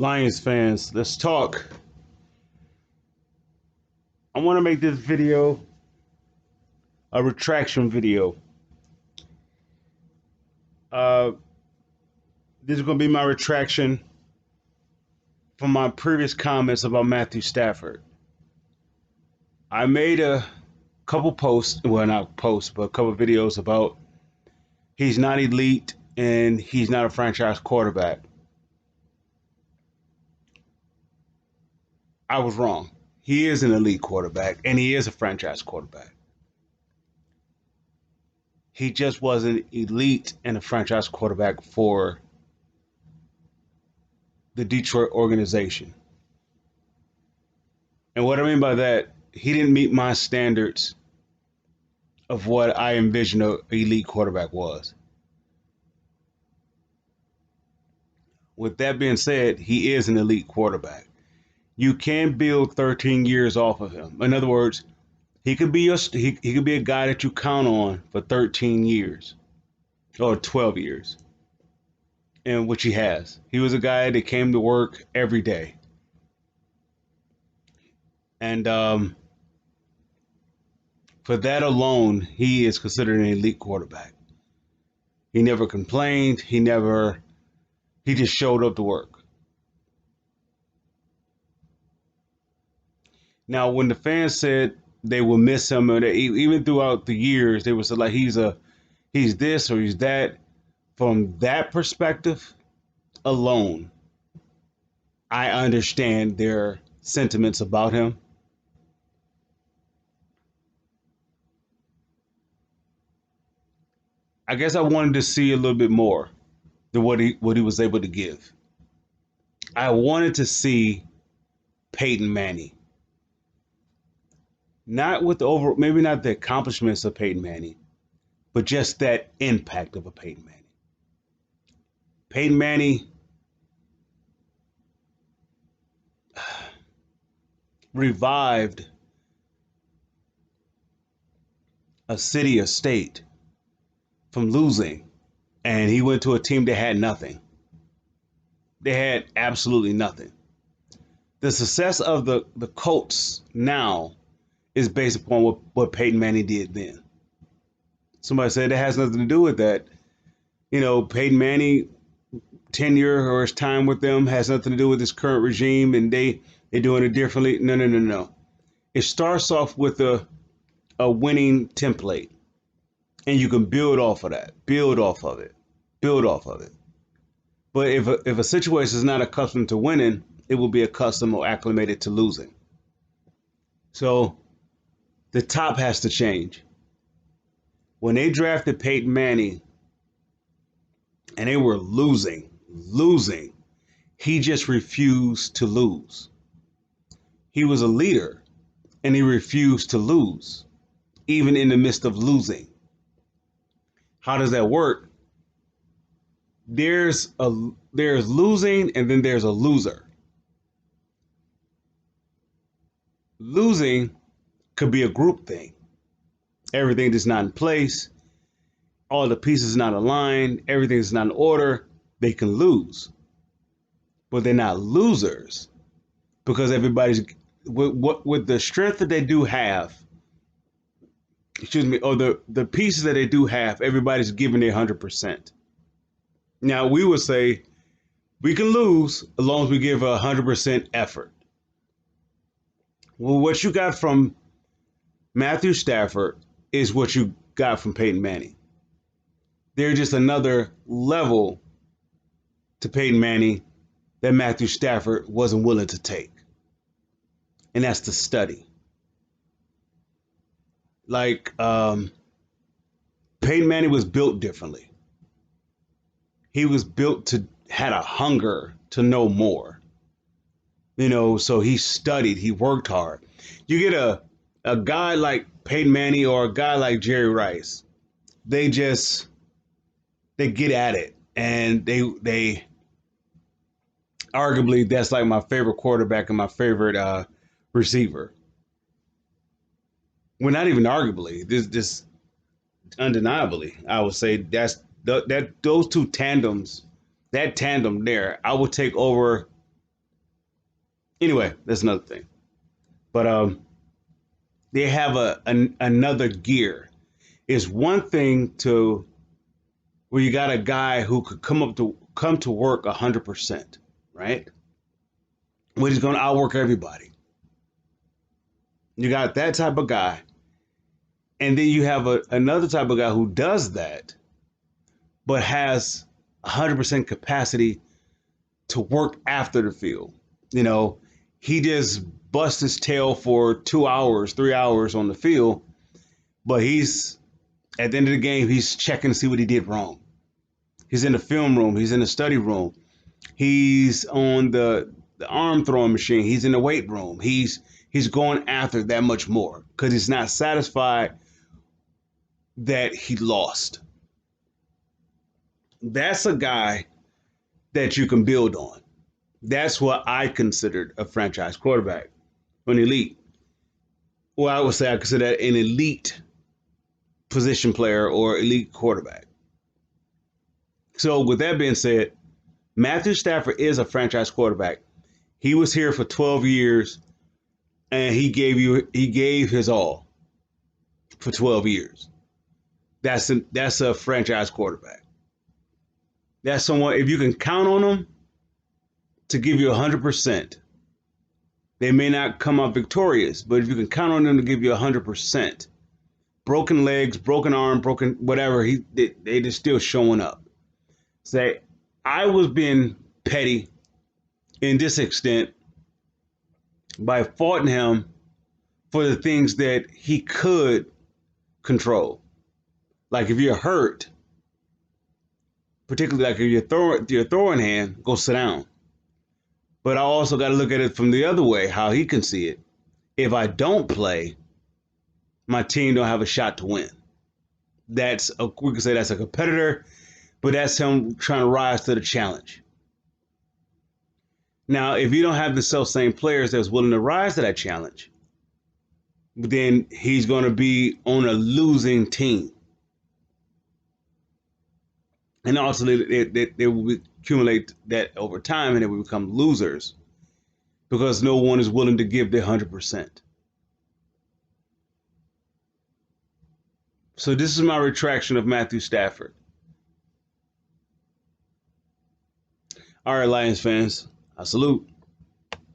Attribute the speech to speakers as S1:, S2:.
S1: Lions fans, let's talk. I want to make this video a retraction video. Uh, this is going to be my retraction from my previous comments about Matthew Stafford. I made a couple posts, well, not posts, but a couple videos about he's not elite and he's not a franchise quarterback. I was wrong. He is an elite quarterback and he is a franchise quarterback. He just wasn't elite and a franchise quarterback for the Detroit organization. And what I mean by that, he didn't meet my standards of what I envisioned an elite quarterback was. With that being said, he is an elite quarterback. You can build 13 years off of him. In other words, he could be a guy that you count on for 13 years or 12 years, and which he has. He was a guy that came to work every day, and for that alone, he is considered an elite quarterback. He never complained. He just showed up to work. Now, when the fans said they will miss him, or even throughout the years, they would say like he's this or he's that. From that perspective alone, I understand their sentiments about him. I guess I wanted to see a little bit more than what he was able to give. I wanted to see Peyton Manning. Not with maybe not the accomplishments of Peyton Manning, but just that impact of a Peyton Manning. Peyton Manning revived a city, a state from losing, and he went to a team that had nothing. They had absolutely nothing. The success of the Colts now is based upon what Peyton Manning did then. Somebody said it has nothing to do with that. You know, Peyton Manning tenure or his time with them has nothing to do with his current regime and they're doing it differently. No. It starts off with a winning template. And you can build off of that. Build off of it. But if a situation is not accustomed to winning, it will be accustomed or acclimated to losing. So the top has to change. When they drafted Peyton Manning and they were losing, he just refused to lose. He was a leader and he refused to lose, even in the midst of losing. How does that work? There's losing and then there's a loser. Losing could be a group thing. Everything is not in place. All the pieces not aligned. Everything is not in order. They can lose. But they're not losers because everybody's with the strength that they do have, or the pieces that they do have, everybody's giving their 100%. Now, we would say we can lose as long as we give 100% effort. Well, what you got from Matthew Stafford is what you got from Peyton Manning. They're just another level to Peyton Manning that Matthew Stafford wasn't willing to take. And that's the study. Like, Peyton Manning was built differently. He was built had a hunger to know more. You know, so he studied, he worked hard. You get a guy like Peyton Manning or a guy like Jerry Rice, they get at it. And they arguably, that's like my favorite quarterback and my favorite receiver. Well, not even arguably, this undeniably, I would say those two tandems, that tandem there, I would take over Anyway, that's another thing. But they have another gear. It's one thing to where you got a guy who could come to work 100%, right? Where he's going to outwork everybody. You got that type of guy, and then you have another type of guy who does that, but has 100% capacity to work after the field. You know, he just busts his tail for 2 hours, 3 hours on the field, but he's at the end of the game, he's checking to see what he did wrong. He's in the film room, he's in the study room, he's on the arm throwing machine, he's in the weight room, he's going after that much more because he's not satisfied that he lost. That's a guy that you can build on. That's what I considered a franchise quarterback, an elite. Well, I would say I consider that an elite position player or elite quarterback. So, with that being said, Matthew Stafford is a franchise quarterback. He was here for 12 years, and he gave his all for 12 years. That's a franchise quarterback. That's someone, if you can count on them to give you 100%, they may not come out victorious, but if you can count on them to give you 100%, broken legs, broken arm, broken whatever, they just still showing up. Say, I was being petty in this extent by faulting him for the things that he could control. Like if you're hurt, particularly like if you're throwing hand, go sit down. But I also got to look at it from the other way, how he can see it. If I don't play, my team don't have a shot to win. We can say that's a competitor, but that's him trying to rise to the challenge. Now, if you don't have the self-same players that's willing to rise to that challenge, then he's going to be on a losing team. And also, they will accumulate that over time and they will become losers because no one is willing to give their 100%. So this is my retraction of Matthew Stafford. All right, Lions fans, I salute.